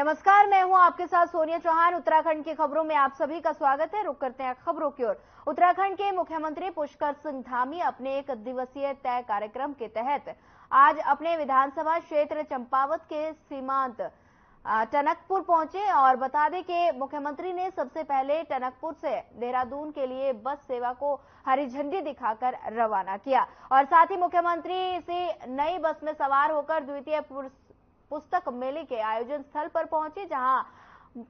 नमस्कार, मैं हूं आपके साथ सोनिया चौहान। उत्तराखंड की खबरों में आप सभी का स्वागत है। रुक करते हैं खबरों की ओर। उत्तराखंड के मुख्यमंत्री पुष्कर सिंह धामी अपने एक दिवसीय तय कार्यक्रम के तहत आज अपने विधानसभा क्षेत्र चंपावत के सीमांत टनकपुर पहुंचे और बता दें कि मुख्यमंत्री ने सबसे पहले टनकपुर से देहरादून के लिए बस सेवा को हरी झंडी दिखाकर रवाना किया और साथ ही मुख्यमंत्री से नई बस में सवार होकर द्वितीय पुस्तक मेले के आयोजन स्थल पर पहुंचे, जहां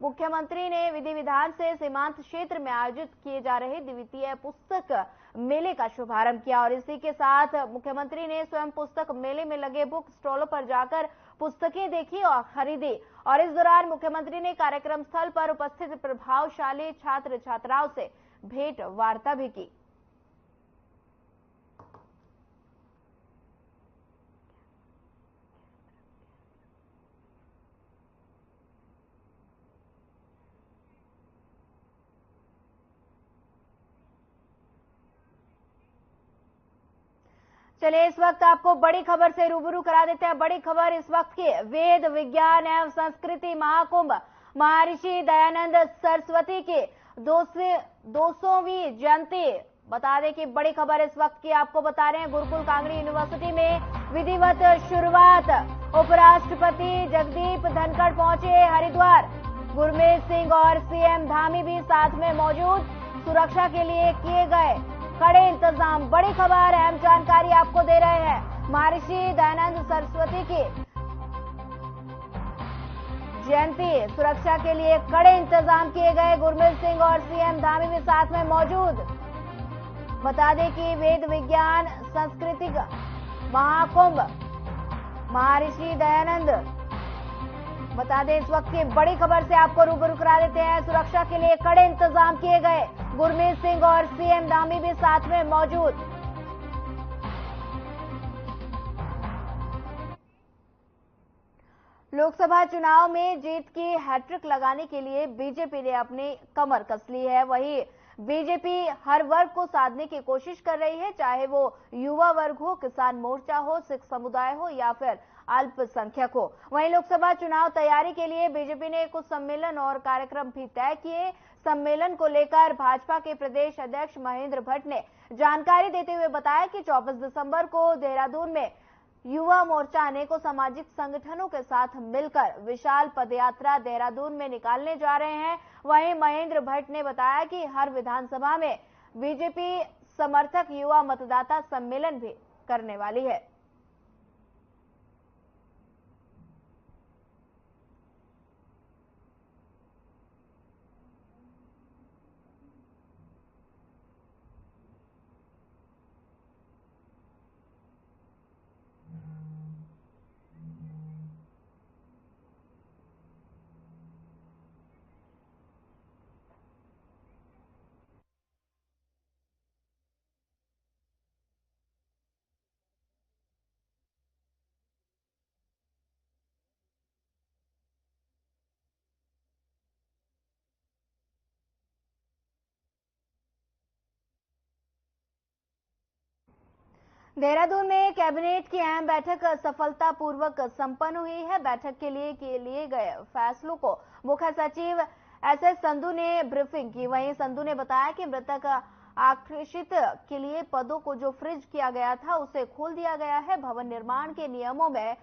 मुख्यमंत्री ने विधि विधान से सीमांत क्षेत्र में आयोजित किए जा रहे द्वितीय पुस्तक मेले का शुभारंभ किया और इसी के साथ मुख्यमंत्री ने स्वयं पुस्तक मेले में लगे बुक स्टॉलों पर जाकर पुस्तकें देखी और खरीदी और इस दौरान मुख्यमंत्री ने कार्यक्रम स्थल पर उपस्थित प्रभावशाली छात्र छात्राओं से भेंट वार्ता भी की। चलिए इस वक्त आपको बड़ी खबर से रूबरू करा देते हैं। बड़ी खबर इस वक्त की, वेद विज्ञान एवं संस्कृति महाकुंभ महर्षि दयानंद सरस्वती की 200वीं जयंती। बता दें कि बड़ी खबर इस वक्त की आपको बता रहे हैं। गुरुकुल कांगड़ी यूनिवर्सिटी में विधिवत शुरुआत। उपराष्ट्रपति जगदीप धनखड़ पहुंचे हरिद्वार। गुरमीत सिंह और सीएम धामी भी साथ में मौजूद। सुरक्षा के लिए किए गए कड़े इंतजाम। बड़ी खबर, अहम जानकारी आपको दे रहे हैं। महर्षि दयानंद सरस्वती की जयंती, सुरक्षा के लिए कड़े इंतजाम किए गए। गुरमीत सिंह और सीएम धामी भी साथ में मौजूद। बता दें कि वेद विज्ञान सांस्कृतिक महाकुंभ महर्षि दयानंद, बता दें इस वक्त की बड़ी खबर से आपको रूबरू करा देते हैं। सुरक्षा के लिए कड़े इंतजाम किए गए। गुरमीत सिंह और सीएम धामी भी साथ में मौजूद। लोकसभा चुनाव में जीत की हैट्रिक लगाने के लिए बीजेपी ने अपनी कमर कस ली है। वहीं बीजेपी हर वर्ग को साधने की कोशिश कर रही है, चाहे वो युवा वर्ग हो, किसान मोर्चा हो, सिख समुदाय हो या फिर अल्पसंख्यक हो। वहीं लोकसभा चुनाव तैयारी के लिए बीजेपी ने कुछ सम्मेलन और कार्यक्रम भी तय किए। सम्मेलन को लेकर भाजपा के प्रदेश अध्यक्ष महेंद्र भट्ट ने जानकारी देते हुए बताया कि 24 दिसंबर को देहरादून में युवा मोर्चा अनेकों सामाजिक संगठनों के साथ मिलकर विशाल पदयात्रा देहरादून में निकालने जा रहे हैं। वहीं महेंद्र भट्ट ने बताया कि हर विधानसभा में बीजेपी समर्थक युवा मतदाता सम्मेलन भी करने वाली है। देहरादून में कैबिनेट की अहम बैठक सफलतापूर्वक संपन्न हुई है। बैठक के लिए गए फैसलों को मुख्य सचिव एसएस संधू ने ब्रीफिंग की। वहीं संधू ने बताया कि मृतक आरक्षित के लिए पदों को जो फ्रीज किया गया था उसे खोल दिया गया है। भवन निर्माण के नियमों में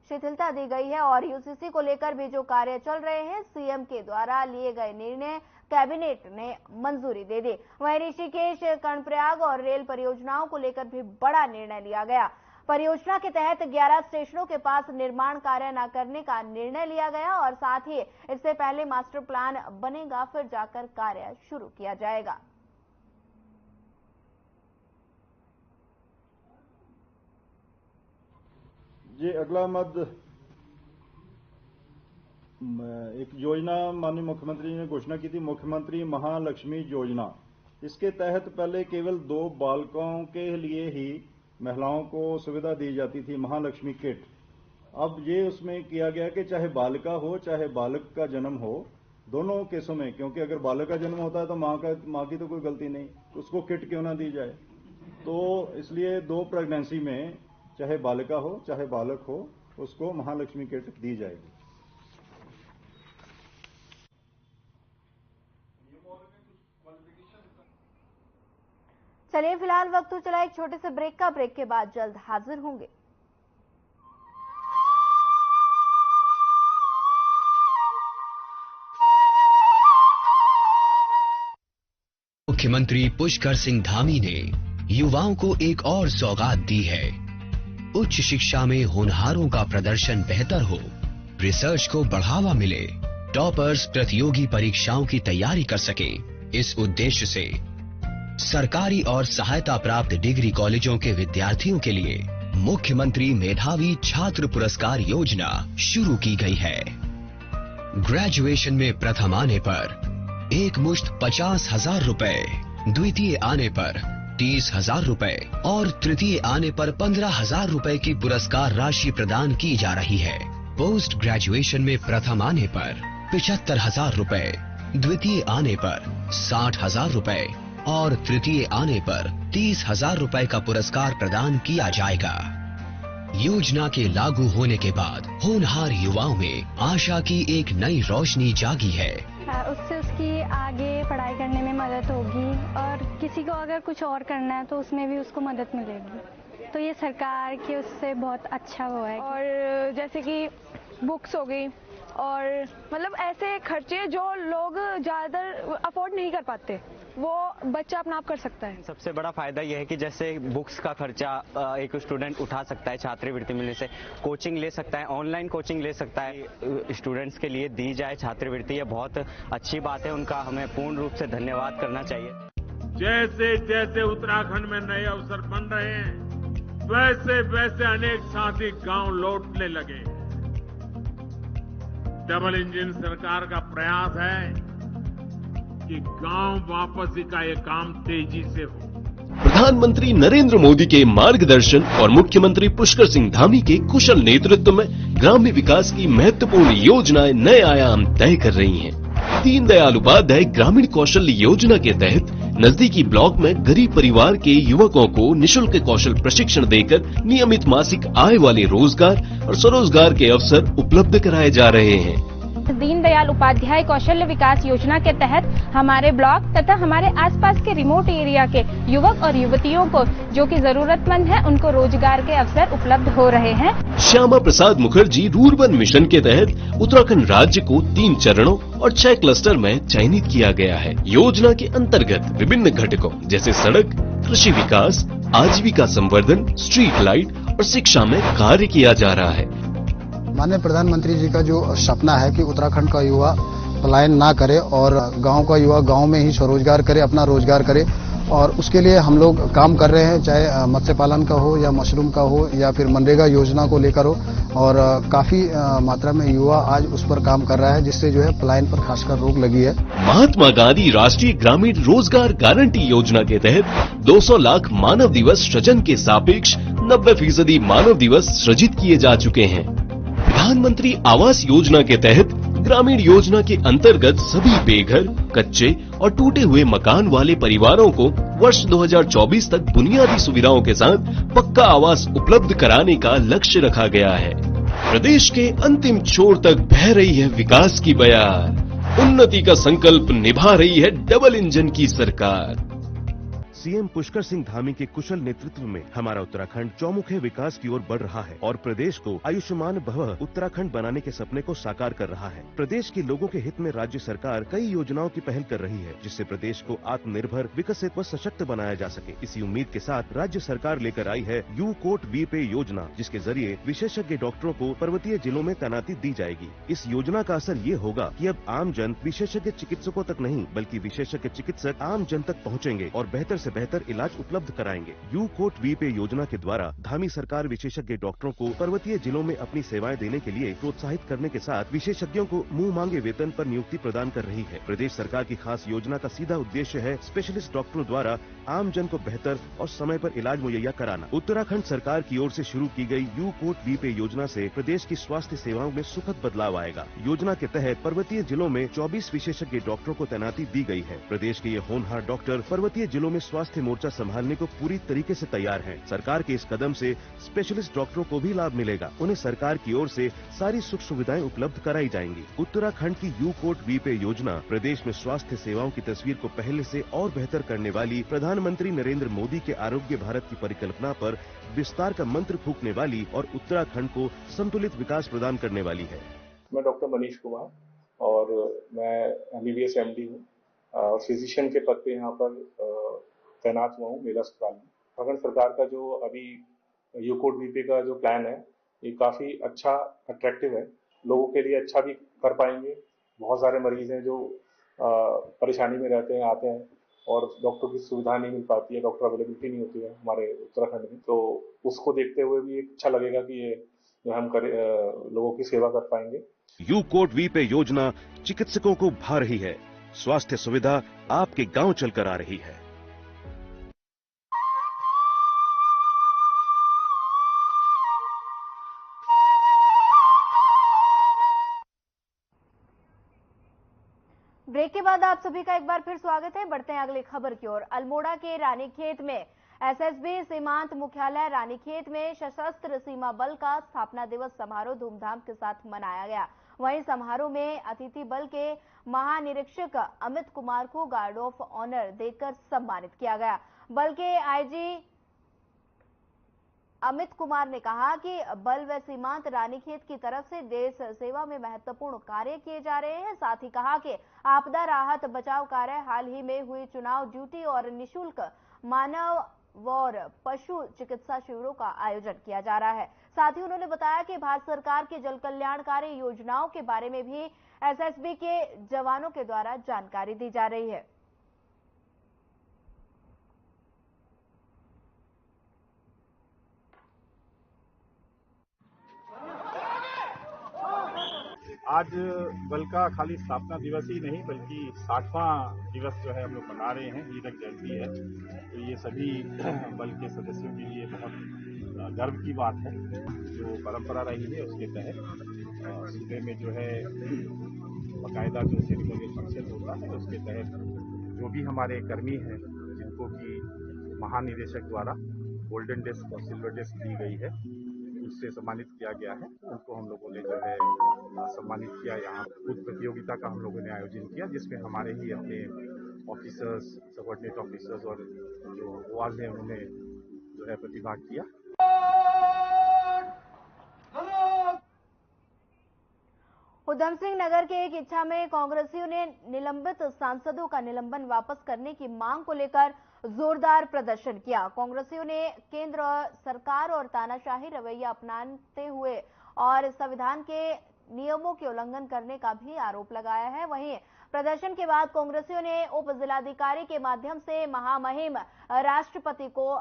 शिथिलता दी गई है और यूसीसी को लेकर भी जो कार्य चल रहे हैं, सीएम के द्वारा लिए गए निर्णय कैबिनेट ने मंजूरी दे दी। वहीं ऋषिकेश, कर्णप्रयाग और रेल परियोजनाओं को लेकर भी बड़ा निर्णय लिया गया। परियोजना के तहत 11 स्टेशनों के पास निर्माण कार्य न करने का निर्णय लिया गया और साथ ही इससे पहले मास्टर प्लान बनेगा, फिर जाकर कार्य शुरू किया जाएगा। जी, अगला मद एक योजना माननीय मुख्यमंत्री ने घोषणा की थी, मुख्यमंत्री महालक्ष्मी योजना। इसके तहत पहले केवल 2 बालकों के लिए ही महिलाओं को सुविधा दी जाती थी, महालक्ष्मी किट। अब ये उसमें किया गया कि चाहे बालिका हो चाहे बालक का जन्म हो, दोनों केसों में, क्योंकि अगर बालक का जन्म होता है तो माँ की तो कोई गलती नहीं, उसको किट क्यों ना दी जाए। तो इसलिए 2 प्रेगनेंसी में चाहे बालिका हो चाहे बालक हो, उसको महालक्ष्मी किट दी जाएगी। चलिए फिलहाल वक्त हो चला एक छोटे से ब्रेक का। ब्रेक के बाद जल्द हाजिर होंगे। मुख्यमंत्री पुष्कर सिंह धामी ने युवाओं को एक और सौगात दी है। उच्च शिक्षा में होनहारों का प्रदर्शन बेहतर हो, रिसर्च को बढ़ावा मिले, टॉपर्स प्रतियोगी परीक्षाओं की तैयारी कर सकें। इस उद्देश्य से सरकारी और सहायता प्राप्त डिग्री कॉलेजों के विद्यार्थियों के लिए मुख्यमंत्री मेधावी छात्र पुरस्कार योजना शुरू की गई है। ग्रेजुएशन में प्रथम आने पर एक मुश्त 50,000 रुपए, द्वितीय आने पर 30,000 रुपए और तृतीय आने पर 15,000 रुपए की पुरस्कार राशि प्रदान की जा रही है। पोस्ट ग्रेजुएशन में प्रथम आने पर 75,000 रुपए, द्वितीय आने पर 60,000 रुपए और तृतीय आने पर 30,000 रुपए का पुरस्कार प्रदान किया जाएगा। योजना के लागू होने के बाद होनहार युवाओं में आशा की एक नई रोशनी जागी है। उससे उसकी आगे पढ़ाई करने में मदद होगी और किसी को अगर कुछ और करना है तो उसमें भी उसको मदद मिलेगी। तो ये सरकार की उससे बहुत अच्छा हुआ है। और जैसे कि बुक्स हो गई और मतलब ऐसे खर्चे जो लोग ज़्यादातर अफोर्ड नहीं कर पाते, वो बच्चा अपना आप कर सकता है। सबसे बड़ा फायदा यह है कि जैसे बुक्स का खर्चा एक स्टूडेंट उठा सकता है, छात्रवृत्ति मिलने से कोचिंग ले सकता है, ऑनलाइन कोचिंग ले सकता है। स्टूडेंट्स के लिए दी जाए छात्रवृत्ति, ये बहुत अच्छी बात है। उनका हमें पूर्ण रूप से धन्यवाद करना चाहिए। जैसे जैसे उत्तराखंड में नए अवसर बन रहे हैं, वैसे वैसे अनेक साथी गांव लौटने लगे। डबल इंजन सरकार का प्रयास है कि गांव वापसी का ये काम तेजी से हो। प्रधानमंत्री नरेंद्र मोदी के मार्गदर्शन और मुख्यमंत्री पुष्कर सिंह धामी के कुशल नेतृत्व में ग्राम्य विकास की महत्वपूर्ण योजनाएं नए आयाम तय कर रही हैं। दीनदयाल उपाध्याय ग्रामीण कौशल योजना के तहत नजदीकी ब्लॉक में गरीब परिवार के युवकों को निःशुल्क कौशल प्रशिक्षण देकर नियमित मासिक आय वाले रोजगार और स्वरोजगार के अवसर उपलब्ध कराए जा रहे हैं। दीनदयाल उपाध्याय कौशल्य विकास योजना के तहत हमारे ब्लॉक तथा हमारे आसपास के रिमोट एरिया के युवक और युवतियों को जो कि जरूरतमंद है उनको रोजगार के अवसर उपलब्ध हो रहे हैं। श्यामा प्रसाद मुखर्जी रूर्बन मिशन के तहत उत्तराखंड राज्य को 3 चरणों और 6 क्लस्टर में चयनित किया गया है। योजना के अंतर्गत विभिन्न घटकों जैसे सड़क, कृषि विकास, आजीविका संवर्धन, स्ट्रीट लाइट और शिक्षा में कार्य किया जा रहा है। माननीय प्रधानमंत्री जी का जो सपना है कि उत्तराखंड का युवा पलायन ना करे और गांव का युवा गांव में ही स्वरोजगार करे, अपना रोजगार करे, और उसके लिए हम लोग काम कर रहे हैं, चाहे मत्स्य पालन का हो या मशरूम का हो या फिर मनरेगा योजना को लेकर हो। और काफी मात्रा में युवा आज उस पर काम कर रहा है, जिससे जो है पलायन पर खासकर रोक लगी है। महात्मा गांधी राष्ट्रीय ग्रामीण रोजगार गारंटी योजना के तहत 200 लाख मानव दिवस सृजन के सापेक्ष 90% मानव दिवस सृजित किए जा चुके हैं। प्रधानमंत्री आवास योजना के तहत ग्रामीण योजना के अंतर्गत सभी बेघर, कच्चे और टूटे हुए मकान वाले परिवारों को वर्ष 2024 तक बुनियादी सुविधाओं के साथ पक्का आवास उपलब्ध कराने का लक्ष्य रखा गया है। प्रदेश के अंतिम छोर तक बह रही है विकास की बयार। उन्नति का संकल्प निभा रही है डबल इंजन की सरकार। सीएम पुष्कर सिंह धामी के कुशल नेतृत्व में हमारा उत्तराखंड चौमुखे विकास की ओर बढ़ रहा है और प्रदेश को आयुष्मान भव उत्तराखंड बनाने के सपने को साकार कर रहा है। प्रदेश के लोगों के हित में राज्य सरकार कई योजनाओं की पहल कर रही है, जिससे प्रदेश को आत्मनिर्भर, विकसित व सशक्त बनाया जा सके। इसी उम्मीद के साथ राज्य सरकार लेकर आई है यू कोट वी पे योजना, जिसके जरिए विशेषज्ञ डॉक्टरों को पर्वतीय जिलों में तैनाती दी जाएगी। इस योजना का असर ये होगा कि अब आम जन विशेषज्ञ चिकित्सकों तक नहीं, बल्कि विशेषज्ञ चिकित्सक आम जन तक पहुँचेंगे और बेहतर से बेहतर इलाज उपलब्ध कराएंगे। यू कोट वी पे योजना के द्वारा धामी सरकार विशेषज्ञ डॉक्टरों को पर्वतीय जिलों में अपनी सेवाएं देने के लिए प्रोत्साहित करने के साथ विशेषज्ञों को मुंह मांगे वेतन पर नियुक्ति प्रदान कर रही है। प्रदेश सरकार की खास योजना का सीधा उद्देश्य है स्पेशलिस्ट डॉक्टरों द्वारा आम जन को बेहतर और समय पर इलाज मुहैया कराना। उत्तराखंड सरकार की ओर से शुरू की गई यू कोट वी पे योजना से प्रदेश की स्वास्थ्य सेवाओं में सुखद बदलाव आएगा। योजना के तहत पर्वतीय जिलों में 24 विशेषज्ञ डॉक्टरों को तैनाती दी गई है। प्रदेश के ये होनहार डॉक्टर पर्वतीय जिलों में स्वास्थ्य मोर्चा संभालने को पूरी तरीके से तैयार हैं। सरकार के इस कदम से स्पेशलिस्ट डॉक्टरों को भी लाभ मिलेगा। उन्हें सरकार की ओर से सारी सुख सुविधाएं उपलब्ध कराई जाएंगी। उत्तराखंड की यू कोट वी पे योजना प्रदेश में स्वास्थ्य सेवाओं की तस्वीर को पहले से और बेहतर करने वाली प्रधानमंत्री नरेंद्र मोदी के आरोग्य भारत की परिकल्पना पर विस्तार का मंत्र फूंकने वाली और उत्तराखंड को संतुलित विकास प्रदान करने वाली है। मैं डॉक्टर मनीष कुमार और मैं MBBS MD हूँ और फिजिशियन के पद पे यहाँ पर तैनात हुआ हूँ मेला अस्पताल में। उत्तराखंड सरकार का जो अभी यू कोट वी पे का जो प्लान है ये काफी अच्छा अट्रैक्टिव है, लोगों के लिए अच्छा भी कर पाएंगे। बहुत सारे मरीज हैं जो परेशानी में रहते हैं, आते हैं और डॉक्टर की सुविधा नहीं मिल पाती है, डॉक्टर अवेलेबिलिटी नहीं होती है हमारे उत्तराखंड में, तो उसको देखते हुए भी अच्छा लगेगा कि ये हम लोगों की सेवा कर पाएंगे। यू कोट वी पे योजना चिकित्सकों को भा रही है। स्वास्थ्य सुविधा आपके गांव चलकर आ रही है। ब्रेक के बाद आप सभी का एक बार फिर स्वागत है। बढ़ते हैं अगली खबर की ओर। अल्मोड़ा के रानीखेत में SSB सीमांत मुख्यालय रानीखेत में सशस्त्र सीमा बल का स्थापना दिवस समारोह धूमधाम के साथ मनाया गया। वहीं समारोह में अतिथि बल के महानिरीक्षक अमित कुमार को गार्ड ऑफ ऑनर देकर सम्मानित किया गया। बल के IG अमित कुमार ने कहा कि बल व सीमांत रानीखेत की तरफ से देश सेवा में महत्वपूर्ण कार्य किए जा रहे हैं। साथ ही कहा कि आपदा राहत बचाव कार्य, हाल ही में हुई चुनाव ड्यूटी और निःशुल्क मानव और पशु चिकित्सा शिविरों का आयोजन किया जा रहा है। साथ ही उन्होंने बताया कि भारत सरकार की जल कल्याणकारी योजनाओं के बारे में भी SSB के जवानों के द्वारा जानकारी दी जा रही है। आज बल का खाली स्थापना दिवस ही नहीं बल्कि 60वां दिवस जो है हम लोग मना रहे हैं, हीरक जयंती है। तो ये सभी बल के सदस्यों के लिए बहुत गर्व की बात है। जो परंपरा रही है उसके तहत सूबे में जो है बाकायदा जो सेरेमोनियल फंक्शन होता है उसके तहत जो भी हमारे कर्मी हैं जिनको कि महानिदेशक द्वारा गोल्डन डिस्क और सिल्वर डिस्क दी गई है उससे सम्मानित किया गया है। उनको हम लोगों ने जो है सम्मानित किया। यहाँ खुद प्रतियोगिता का हम लोगों ने आयोजन किया जिसमें हमारे ही अपने ऑफिसर्स, सबऑर्डिनेट ऑफिसर्स और जो वाज हैं उन्होंने जो है प्रतिभाग किया। उधम सिंह नगर के एक इच्छा में कांग्रेसियों ने निलंबित सांसदों का निलंबन वापस करने की मांग को लेकर जोरदार प्रदर्शन किया। कांग्रेसियों ने केंद्र सरकार और तानाशाही रवैया अपनाते हुए और संविधान के नियमों के उल्लंघन करने का भी आरोप लगाया है। वहीं प्रदर्शन के बाद कांग्रेसियों ने उप जिलाधिकारी के माध्यम से महामहिम राष्ट्रपति को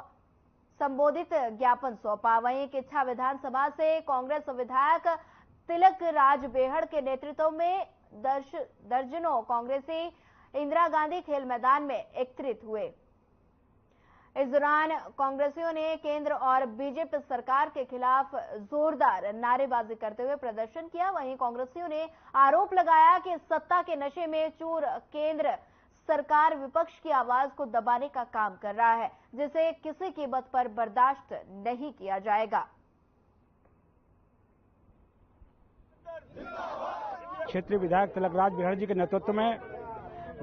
संबोधित ज्ञापन सौंपा। वहीं किच्छा विधानसभा से कांग्रेस विधायक तिलक राज बेहड़ के नेतृत्व में दर्जनों कांग्रेसी इंदिरा गांधी खेल मैदान में एकत्रित हुए। इस दौरान कांग्रेसियों ने केंद्र और बीजेपी सरकार के खिलाफ जोरदार नारेबाजी करते हुए प्रदर्शन किया। वहीं कांग्रेसियों ने आरोप लगाया कि सत्ता के नशे में चूर केंद्र सरकार विपक्ष की आवाज को दबाने का काम कर रहा है, जिसे किसी कीमत पर बर्दाश्त नहीं किया जाएगा। क्षेत्रीय विधायक तिलक राज बेहड़ जी के नेतृत्व में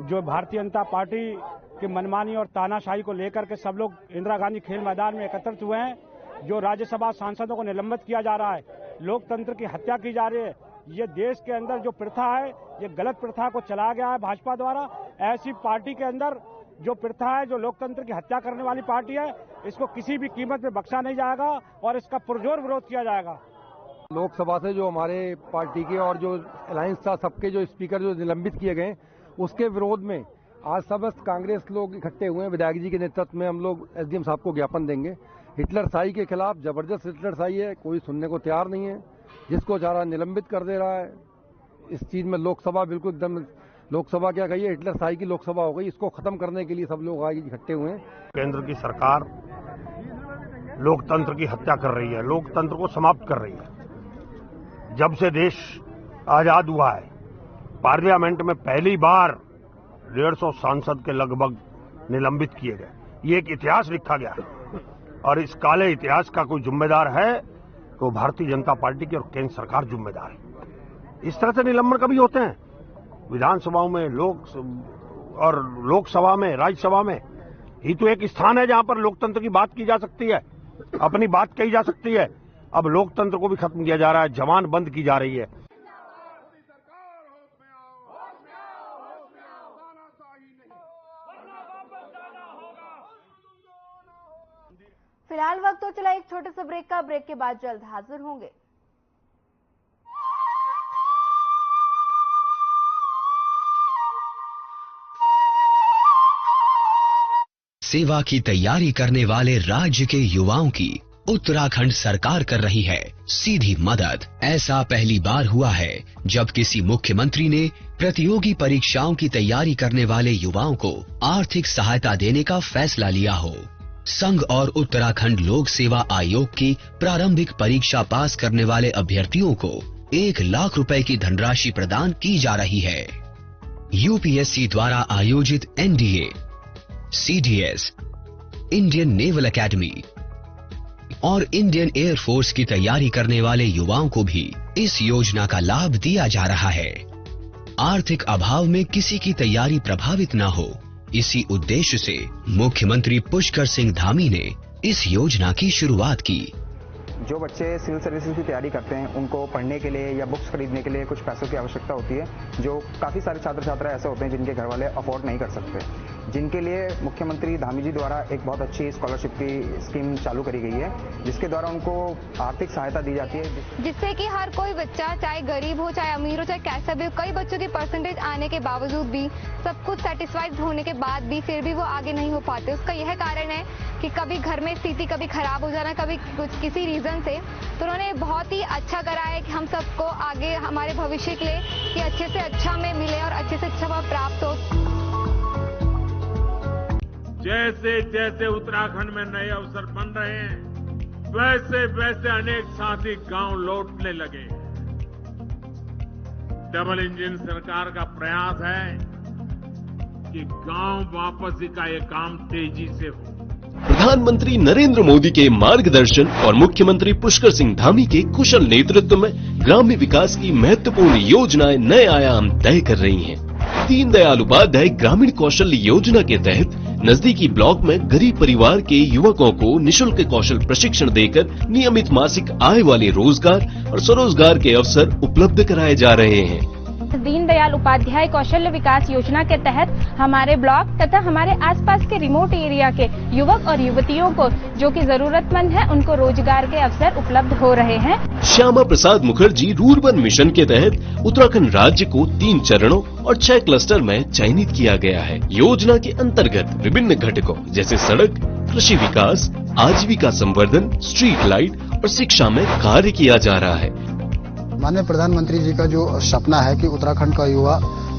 जो भारतीय जनता पार्टी की मनमानी और तानाशाही को लेकर के सब लोग इंदिरा गांधी खेल मैदान में एकत्रित हुए हैं। जो राज्यसभा सांसदों को निलंबित किया जा रहा है, लोकतंत्र की हत्या की जा रही है, ये देश के अंदर जो प्रथा है, ये गलत प्रथा को चलाया गया है भाजपा द्वारा। ऐसी पार्टी के अंदर जो प्रथा है, जो लोकतंत्र की हत्या करने वाली पार्टी है, इसको किसी भी कीमत में बख्शा नहीं जाएगा और इसका पुरजोर विरोध किया जाएगा। लोकसभा से जो हमारे पार्टी के और जो अलायंस था सबके जो स्पीकर जो निलंबित किए गए उसके विरोध में आज समस्त कांग्रेस लोग इकट्ठे हुए हैं। विधायक जी के नेतृत्व में हम लोग SDM साहब को ज्ञापन देंगे। हिटलरशाही के खिलाफ जबरदस्त हिटलरशाही है, कोई सुनने को तैयार नहीं है, जिसको जा रहा निलंबित कर दे रहा है। इस चीज में लोकसभा बिल्कुल एकदम, लोकसभा क्या कहिए, हिटलरशाही की लोकसभा हो गई। इसको खत्म करने के लिए सब लोग आज इकट्ठे हुए हैं। केंद्र की सरकार लोकतंत्र की हत्या कर रही है, लोकतंत्र को समाप्त कर रही है। जब से देश आजाद हुआ है, पार्लियामेंट में पहली बार 150 सांसद के लगभग निलंबित किए गए। ये एक इतिहास लिखा गया और इस काले इतिहास का कोई जिम्मेदार है तो भारतीय जनता पार्टी की और केंद्र सरकार जिम्मेदार है। इस तरह से निलंबन कभी होते हैं विधानसभाओं में, लोकसभा में, राज्यसभा में। ही तो एक स्थान है जहां पर लोकतंत्र की बात की जा सकती है, अपनी बात कही जा सकती है। अब लोकतंत्र को भी खत्म किया जा रहा है, जबान बंद की जा रही है। फिलहाल वक्त तो चला एक छोटे से ब्रेक का। ब्रेक के बाद जल्द हाजिर होंगे। सेवा की तैयारी करने वाले राज्य के युवाओं की उत्तराखंड सरकार कर रही है सीधी मदद। ऐसा पहली बार हुआ है जब किसी मुख्यमंत्री ने प्रतियोगी परीक्षाओं की तैयारी करने वाले युवाओं को आर्थिक सहायता देने का फैसला लिया हो। संघ और उत्तराखंड लोक सेवा आयोग की प्रारंभिक परीक्षा पास करने वाले अभ्यर्थियों को 1 लाख रुपए की धनराशि प्रदान की जा रही है। यूपीएससी द्वारा आयोजित NDA, CDS, Indian naval academy और इंडियन एयरफोर्स की तैयारी करने वाले युवाओं को भी इस योजना का लाभ दिया जा रहा है। आर्थिक अभाव में किसी की तैयारी प्रभावित न हो, इसी उद्देश्य से मुख्यमंत्री पुष्कर सिंह धामी ने इस योजना की शुरुआत की। जो बच्चे सिविल सर्विसेज की तैयारी करते हैं उनको पढ़ने के लिए या बुक्स खरीदने के लिए कुछ पैसों की आवश्यकता होती है, जो काफ़ी सारे छात्र छात्रा ऐसे होते हैं जिनके घर वाले अफोर्ड नहीं कर सकते, जिनके लिए मुख्यमंत्री धामी जी द्वारा एक बहुत अच्छी स्कॉलरशिप की स्कीम चालू करी गई है, जिसके द्वारा उनको आर्थिक सहायता दी जाती है, जिससे कि हर कोई बच्चा चाहे गरीब हो, चाहे अमीर हो, चाहे कैसा भी हो, कई बच्चों की परसेंटेज आने के बावजूद भी, सब कुछ सेटिस्फाइड होने के बाद भी फिर भी वो आगे नहीं हो पाते। उसका यह कारण है कि कभी घर में स्थिति कभी खराब हो जाना, कभी कुछ किसी रीजन से। तो उन्होंने बहुत ही अच्छा करा है कि हम सबको आगे हमारे भविष्य के लिए कि अच्छे से अच्छा में मिले और अच्छे से अच्छा वह प्राप्त हो। जैसे जैसे उत्तराखंड में नए अवसर बन रहे हैं, वैसे वैसे अनेक साथी गांव लौटने लगे। डबल इंजन सरकार का प्रयास है कि गांव वापसी का ये काम तेजी से हो। प्रधानमंत्री नरेंद्र मोदी के मार्गदर्शन और मुख्यमंत्री पुष्कर सिंह धामी के कुशल नेतृत्व में ग्राम्य विकास की महत्वपूर्ण योजनाएं नए आयाम तय कर रही हैं। दीनदयाल उपाध्याय ग्रामीण कौशल योजना के तहत नजदीकी ब्लॉक में गरीब परिवार के युवकों को निःशुल्क कौशल प्रशिक्षण देकर नियमित मासिक आय वाले रोजगार और स्वरोजगार के अवसर उपलब्ध कराए जा रहे हैं। दीनदयाल उपाध्याय कौशल्य विकास योजना के तहत हमारे ब्लॉक तथा हमारे आसपास के रिमोट एरिया के युवक और युवतियों को जो कि जरूरतमंद है उनको रोजगार के अवसर उपलब्ध हो रहे हैं। श्यामा प्रसाद मुखर्जी रूरबन मिशन के तहत उत्तराखंड राज्य को 3 चरणों और 6 क्लस्टर में चयनित किया गया है। योजना के अंतर्गत विभिन्न घटकों जैसे सड़क, कृषि विकास, आजीविका संवर्धन, स्ट्रीट लाइट और शिक्षा में कार्य किया जा रहा है। माननीय प्रधानमंत्री जी का जो सपना है कि उत्तराखंड का युवा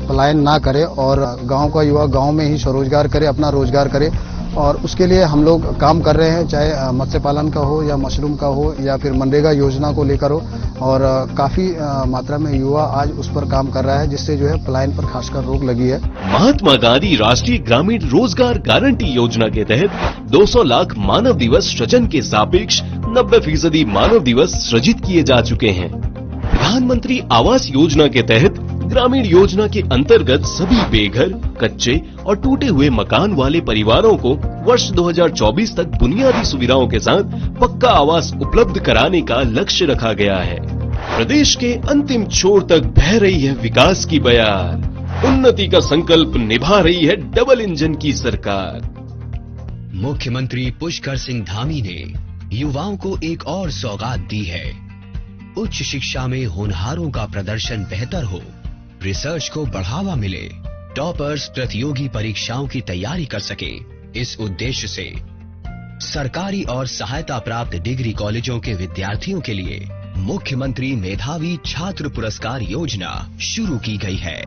पलायन ना करे और गांव का युवा गांव में ही स्वरोजगार करे, अपना रोजगार करे, और उसके लिए हम लोग काम कर रहे हैं, चाहे मत्स्य पालन का हो या मशरूम का हो या फिर मनरेगा योजना को लेकर हो, और काफी मात्रा में युवा आज उस पर काम कर रहा है, जिससे जो है पलायन पर खासकर रोक लगी है। महात्मा गांधी राष्ट्रीय ग्रामीण रोजगार गारंटी योजना के तहत 200 लाख मानव दिवस सृजन के सापेक्ष 90% मानव दिवस सृजित किए जा चुके हैं। प्रधानमंत्री आवास योजना के तहत ग्रामीण योजना के अंतर्गत सभी बेघर, कच्चे और टूटे हुए मकान वाले परिवारों को वर्ष 2024 तक बुनियादी सुविधाओं के साथ पक्का आवास उपलब्ध कराने का लक्ष्य रखा गया है। प्रदेश के अंतिम छोर तक बह रही है विकास की बयार। उन्नति का संकल्प निभा रही है डबल इंजन की सरकार। मुख्यमंत्री पुष्कर सिंह धामी ने युवाओं को एक और सौगात दी है। उच्च शिक्षा में होनहारों का प्रदर्शन बेहतर हो, रिसर्च को बढ़ावा मिले, टॉपर्स प्रतियोगी परीक्षाओं की तैयारी कर सके। इस उद्देश्य से सरकारी और सहायता प्राप्त डिग्री कॉलेजों के विद्यार्थियों के लिए मुख्यमंत्री मेधावी छात्र पुरस्कार योजना शुरू की गई है।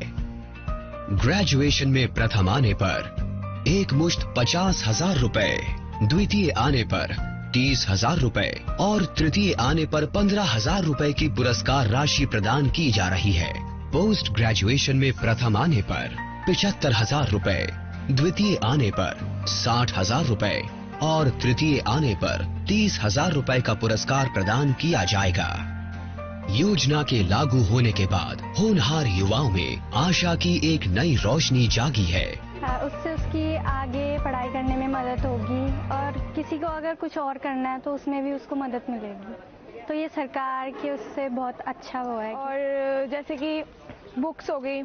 ग्रेजुएशन में प्रथम आने पर एक मुश्त 50,000 रुपए, द्वितीय आने पर 30,000 रुपए और तृतीय आने पर 15,000 रुपए की पुरस्कार राशि प्रदान की जा रही है। पोस्ट ग्रेजुएशन में प्रथम आने पर 75,000 रुपए, द्वितीय आने पर 60,000 रुपए और तृतीय आने पर 30,000 रुपए का पुरस्कार प्रदान किया जाएगा। योजना के लागू होने के बाद होनहार युवाओं में आशा की एक नई रोशनी जागी है। उससे उसकी आगे पढ़ाई करने में मदद होगी और किसी को अगर कुछ और करना है तो उसमें भी उसको मदद मिलेगी। तो ये सरकार की उससे बहुत अच्छा हुआ है। और जैसे कि बुक्स हो गई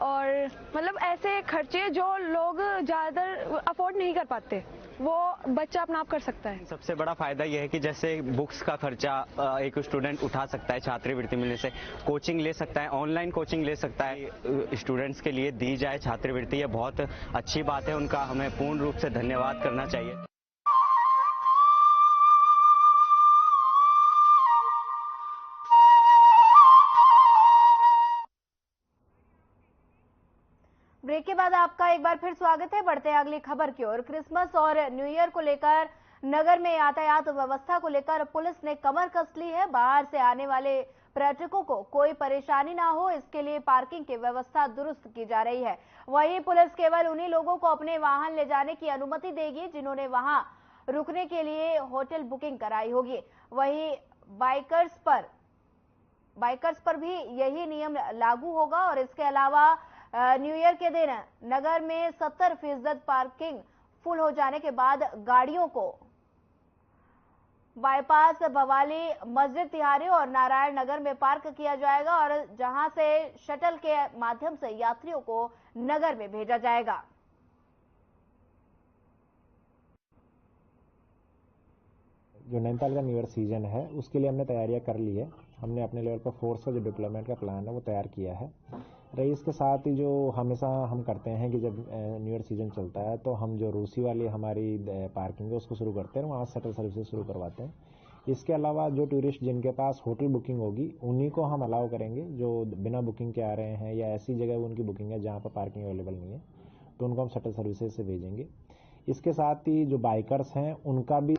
और मतलब ऐसे खर्चे जो लोग ज़्यादातर अफोर्ड नहीं कर पाते, वो बच्चा अपना आप कर सकता है। सबसे बड़ा फायदा यह है कि जैसे बुक्स का खर्चा एक स्टूडेंट उठा सकता है छात्रवृत्ति मिलने से, कोचिंग ले सकता है, ऑनलाइन कोचिंग ले सकता है। स्टूडेंट्स के लिए दी जाए छात्रवृत्ति, ये बहुत अच्छी बात है। उनका हमें पूर्ण रूप से धन्यवाद करना चाहिए। ब्रेक के बाद आपका एक बार फिर स्वागत है। बढ़ते हैं अगली खबर की ओर। क्रिसमस और न्यू ईयर को लेकर नगर में यातायात व्यवस्था को लेकर पुलिस ने कमर कस ली है। बाहर से आने वाले पर्यटकों को कोई परेशानी ना हो, इसके लिए पार्किंग की व्यवस्था दुरुस्त की जा रही है। वहीं पुलिस केवल उन्हीं लोगों को अपने वाहन ले जाने की अनुमति देगी जिन्होंने वहां रुकने के लिए होटल बुकिंग कराई होगी। वहीं बाइकर्स पर भी यही नियम लागू होगा और इसके अलावा न्यू ईयर के दिन नगर में 70% पार्किंग फुल हो जाने के बाद गाड़ियों को बाईपास, भवाली, मस्जिद तिहारी और नारायण नगर में पार्क किया जाएगा और जहां से शटल के माध्यम से यात्रियों को नगर में भेजा जाएगा। जो नैनीताल का न्यू ईयर सीजन है उसके लिए हमने तैयारियां कर ली है। हमने अपने लेवल पर फोर्स का जो डिप्लॉयमेंट का प्लान है वो तैयार किया है। रही इसके साथ ही जो हमेशा हम करते हैं कि जब न्यू ईयर सीजन चलता है तो हम जो रूसी वाली हमारी पार्किंग है उसको शुरू करते हैं, वहाँ शटल सर्विसेज शुरू करवाते हैं। इसके अलावा जो टूरिस्ट जिनके पास होटल बुकिंग होगी उन्हीं को हम अलाउ करेंगे। जो बिना बुकिंग के आ रहे हैं या ऐसी जगह उनकी बुकिंग है जहाँ पर पार्किंग अवेलेबल नहीं है तो उनको हम शटल सर्विसेज से भेजेंगे। इसके साथ ही जो बाइकर्स हैं उनका भी